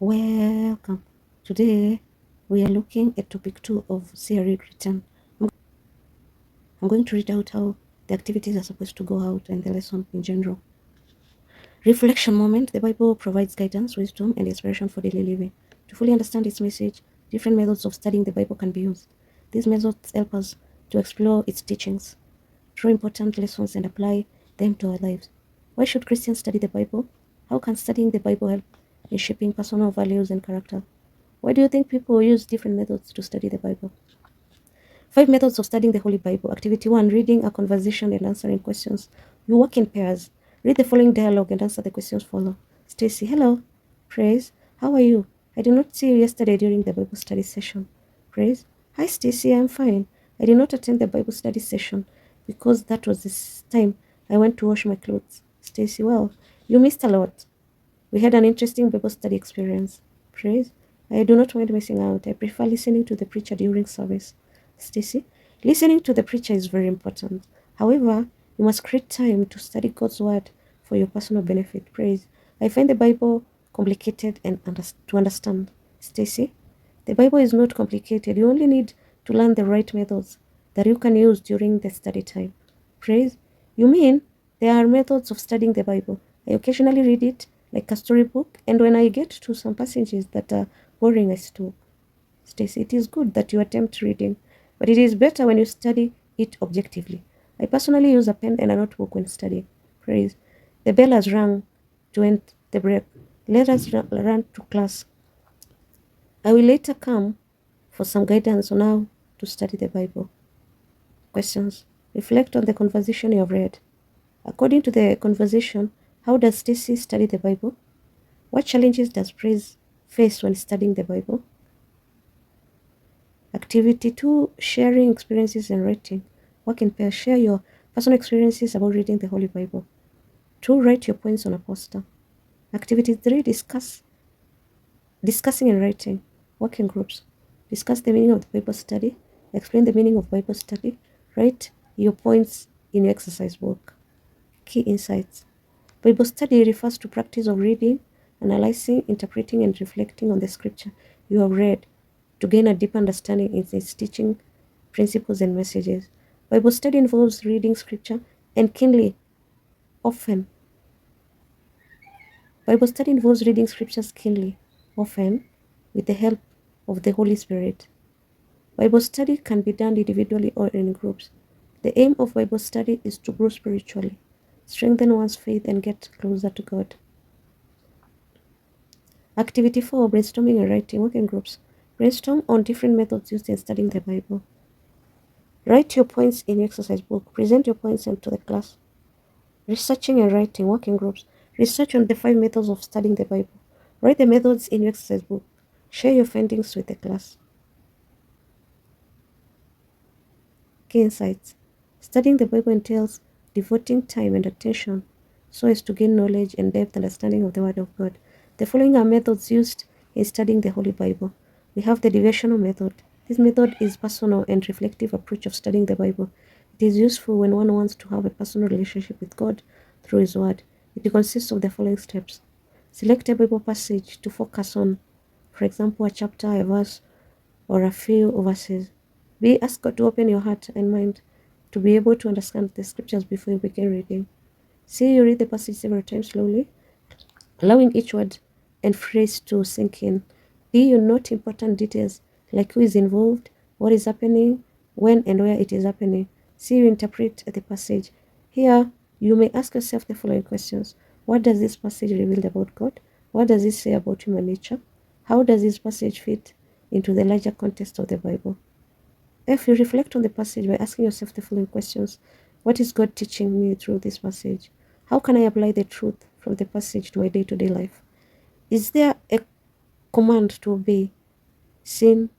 Welcome. Today we are looking at topic 2 of C.R.E written. I'm going to read out how the activities are supposed to go out and the lesson in general. Reflection moment. The Bible provides guidance, wisdom, and inspiration for daily living. To fully understand its message, different methods of studying the Bible can be used. These methods help us to explore its teachings, draw important lessons, and apply them to our lives. Why should Christians study the Bible? How can studying the Bible help in shaping personal values and character? Why do you think people use different methods to study the Bible? 5 methods of studying the Holy Bible. Activity 1, reading a conversation and answering questions. You work in pairs. Read the following dialogue and answer the questions follow. Stacy, hello. Praise, how are you? I did not see you yesterday during the Bible study session. Praise, hi Stacy, I'm fine. I did not attend the Bible study session because that was this time I went to wash my clothes. Stacy, well, you missed a lot. We had an interesting Bible study experience. Praise, I do not mind missing out. I prefer listening to the preacher during service. Stacy, listening to the preacher is very important. However, you must create time to study God's word for your personal benefit. Praise, I find the Bible complicated and to understand. Stacy, the Bible is not complicated. You only need to learn the right methods that you can use during the study time. Praise, you mean there are methods of studying the Bible? I occasionally read it like a storybook, and when I get to some passages that are boring, I stop. Stacy, it is good that you attempt reading, but it is better when you study it objectively. I personally use a pen and a notebook when studying. Praise. The bell has rung to end the break. Let us run to class. I will later come for some guidance on how to study the Bible. Questions. Reflect on the conversation you have read. According to the conversation, how does Stacy study the Bible? What challenges does Praise face when studying the Bible? Activity 2, sharing experiences and writing. Work in pairs. Share your personal experiences about reading the Holy Bible. 2, write your points on a poster. Activity 3, discussing and writing. Work in groups. Discuss the meaning of the Bible study. Explain the meaning of Bible study. Write your points in your exercise book. Key insights. Bible study refers to practice of reading, analyzing, interpreting, and reflecting on the scripture you have read to gain a deep understanding in its teaching, principles, and messages. Bible study involves reading scripture and keenly, often. Bible study involves reading scriptures keenly, often with the help of the Holy Spirit. Bible study can be done individually or in groups. The aim of Bible study is to grow spiritually, strengthen one's faith, and get closer to God. Activity 4, brainstorming and writing. Work in groups. Brainstorm on different methods used in studying the Bible. Write your points in your exercise book. Present your points to the class. Researching and writing. Work in groups. Research on the 5 methods of studying the Bible. Write the methods in your exercise book. Share your findings with the class. Key insights. Studying the Bible entails devoting time and attention so as to gain knowledge and depth understanding of the Word of God. The following are methods used in studying the Holy Bible. We have the devotional method. This method is personal and reflective approach of studying the Bible. It is useful when one wants to have a personal relationship with God through His Word. It consists of the following steps. Select a Bible passage to focus on, for example, a chapter, a verse, or a few verses. B. Ask God to open your heart and mind to be able to understand the scriptures before you begin reading. C. You read the passage several times slowly, allowing each word and phrase to sink in. D. You note important details like who is involved, what is happening, when and where it is happening. C. You interpret the passage. Here, you may ask yourself the following questions. What does this passage reveal about God? What does it say about human nature? How does this passage fit into the larger context of the Bible? If you reflect on the passage by asking yourself the following questions. What is God teaching me through this passage? How can I apply the truth from the passage to my day-to-day life? Is there a command to obey, sin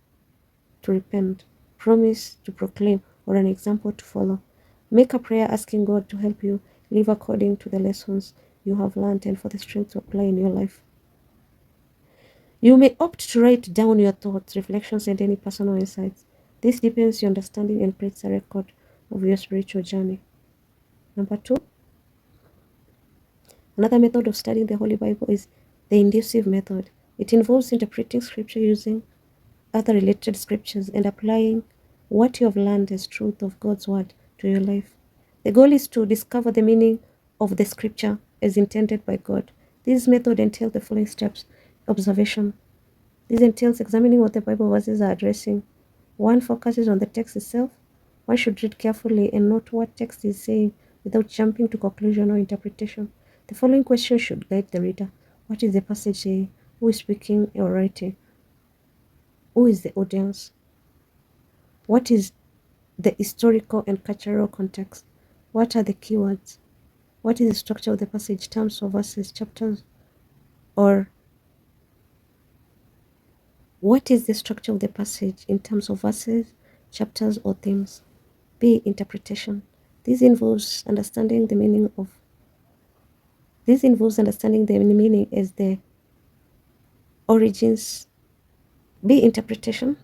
to repent, promise to proclaim, or an example to follow? Make a prayer asking God to help you live according to the lessons you have learned and for the strength to apply in your life. You may opt to write down your thoughts, reflections, and any personal insights. This deepens your understanding and creates a record of your spiritual journey. Number 2, another method of studying the Holy Bible is the inducive method. It involves interpreting scripture using other related scriptures and applying what you have learned as truth of God's word to your life. The goal is to discover the meaning of the scripture as intended by God. This method entails the following steps. Observation. This entails examining what the Bible verses are addressing. One focuses on the text itself. One should read carefully and note what text is saying without jumping to conclusion or interpretation. The following questions should guide the reader. What is the passage saying? Who is speaking or writing? Who is the audience? What is the historical and cultural context? What are the keywords? What is the structure of the passage, terms or verses, chapters, or what is the structure of the passage in terms of verses, chapters, or themes? B. Interpretation. This involves understanding the meaning as the origins. B. Interpretation.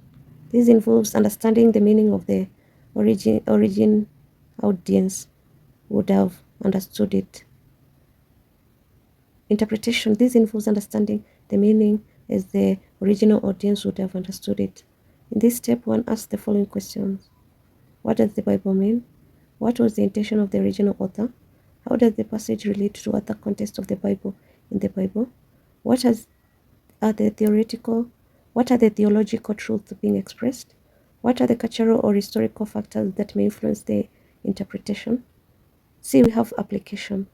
This involves understanding the meaning of the origin audience would have understood it. Interpretation. This involves understanding the meaning as the original audience would have understood it. In this step, one asks the following questions. What does the Bible mean? What was the intention of the original author? How does the passage relate to other contexts of the Bible in the Bible? What are the theological truths being expressed? What are the cultural or historical factors that may influence the interpretation? See, we have application.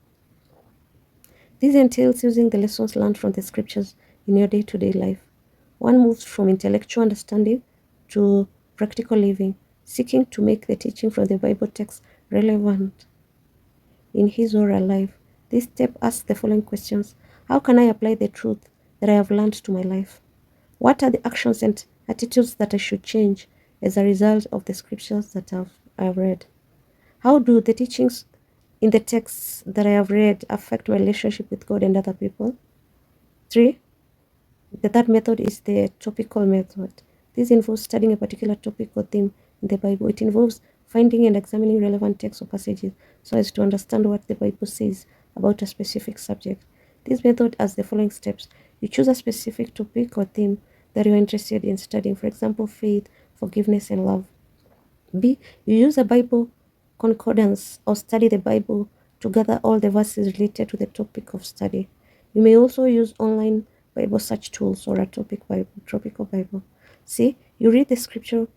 This entails using the lessons learned from the scriptures in your day-to-day life. One moves from intellectual understanding to practical living, seeking to make the teaching from the Bible text relevant in his or her life. This step asks the following questions. How can I apply the truth that I have learned to my life? What are the actions and attitudes that I should change as a result of the scriptures that I've read? How do the teachings in the texts that I have read affect my relationship with God and other people? 3. The third method is the topical method. This involves studying a particular topic or theme in the Bible. It involves finding and examining relevant texts or passages so as to understand what the Bible says about a specific subject. This method has the following steps. You choose a specific topic or theme that you're interested in studying, for example, faith, forgiveness, and love. B. You use a Bible concordance or study the Bible to gather all the verses related to the topic of study. You may also use online Bible search tools or a tropical Bible. C. You read the scripture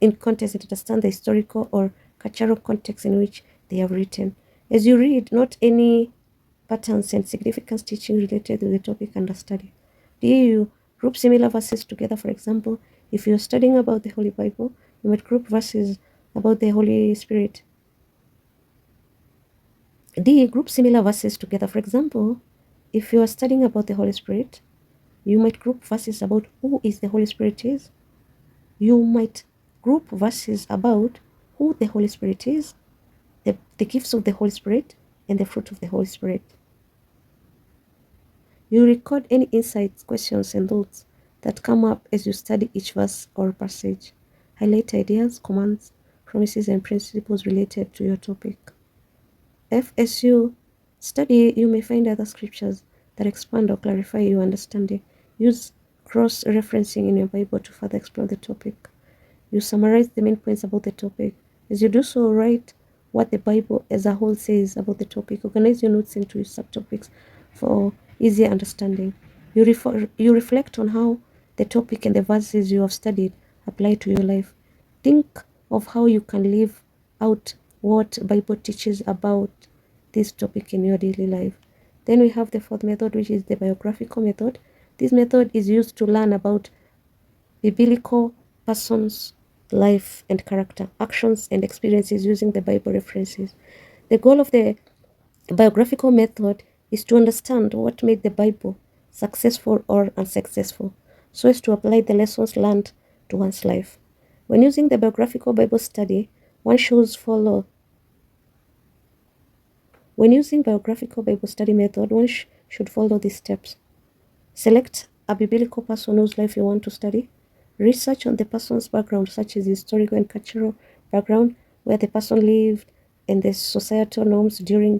in context and understand the historical or cultural context in which they have written. As you read, note any patterns and significance teaching related to the topic under study. D. You group similar verses together. For example, if you're studying about the Holy Bible, you might group verses about the Holy Spirit. D. Group similar verses together. For example, if you are studying about the Holy Spirit, you might group verses about who is the Holy Spirit is. You might group verses about who the Holy Spirit is, the gifts of the Holy Spirit, and the fruit of the Holy Spirit. You record any insights, questions, and thoughts that come up as you study each verse or passage. Highlight ideas, commands, promises, and principles related to your topic. F. As you study, you may find other scriptures that expand or clarify your understanding. Use cross-referencing in your Bible to further explore the topic. You summarize the main points about the topic. As you do so, write what the Bible as a whole says about the topic. Organize your notes into subtopics for easier understanding. You reflect on how the topic and the verses you have studied apply to your life. Think of how you can live out what Bible teaches about this topic in your daily life. Then we have the fourth method, which is the biographical method. This method is used to learn about biblical persons, life and character, actions and experiences using the Bible references. The goal of the biographical method is to understand what made the Bible successful or unsuccessful, so as to apply the lessons learned to one's life. When using the biographical Bible study, one should follow. When using biographical Bible study method, one should follow these steps. Select a biblical person whose life you want to study. Research on the person's background, such as historical and cultural background, where the person lived, and the societal norms during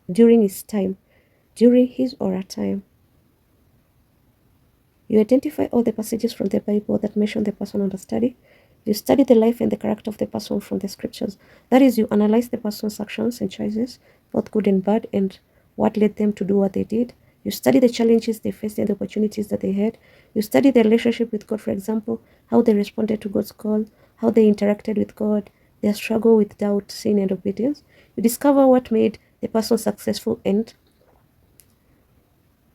his or her time. You identify all the passages from the Bible that mention the person under study. You study the life and the character of the person from the scriptures. That is, you analyze the person's actions and choices, both good and bad, and what led them to do what they did. You study the challenges they faced and the opportunities that they had. You study their relationship with God, for example, how they responded to God's call, how they interacted with God, their struggle with doubt, sin, and obedience. You discover what made the person successful and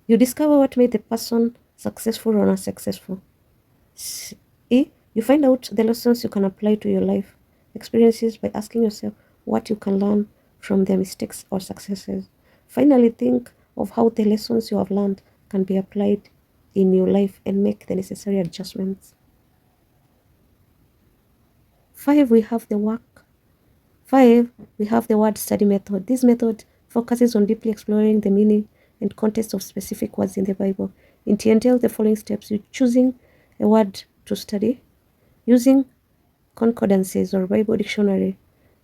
you discover what made the person successful or unsuccessful. You find out the lessons you can apply to your life experiences by asking yourself what you can learn from their mistakes or successes. Finally, think of how the lessons you have learned can be applied in your life and make the necessary adjustments. 5. We have the work. 5. We have the word study method. This method focuses on deeply exploring the meaning and context of specific words in the Bible. It entails the following steps: you choosing a word to study, using concordances or Bible dictionary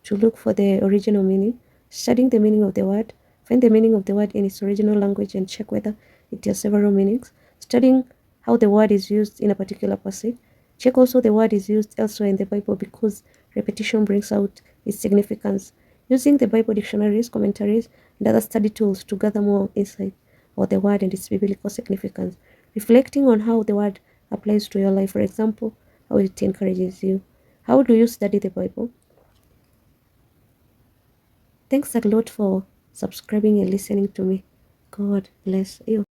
to look for the original meaning, studying the meaning of the word, find the meaning of the word in its original language and check whether it has several meanings, studying how the word is used in a particular passage. Check also the word is used elsewhere in the Bible because repetition brings out its significance. Using the Bible dictionaries, commentaries, and other study tools to gather more insight about the word and its biblical significance. Reflecting on how the word applies to your life, for example, how it encourages you. How do you study the Bible? Thanks a lot for subscribing and listening to me. God bless you.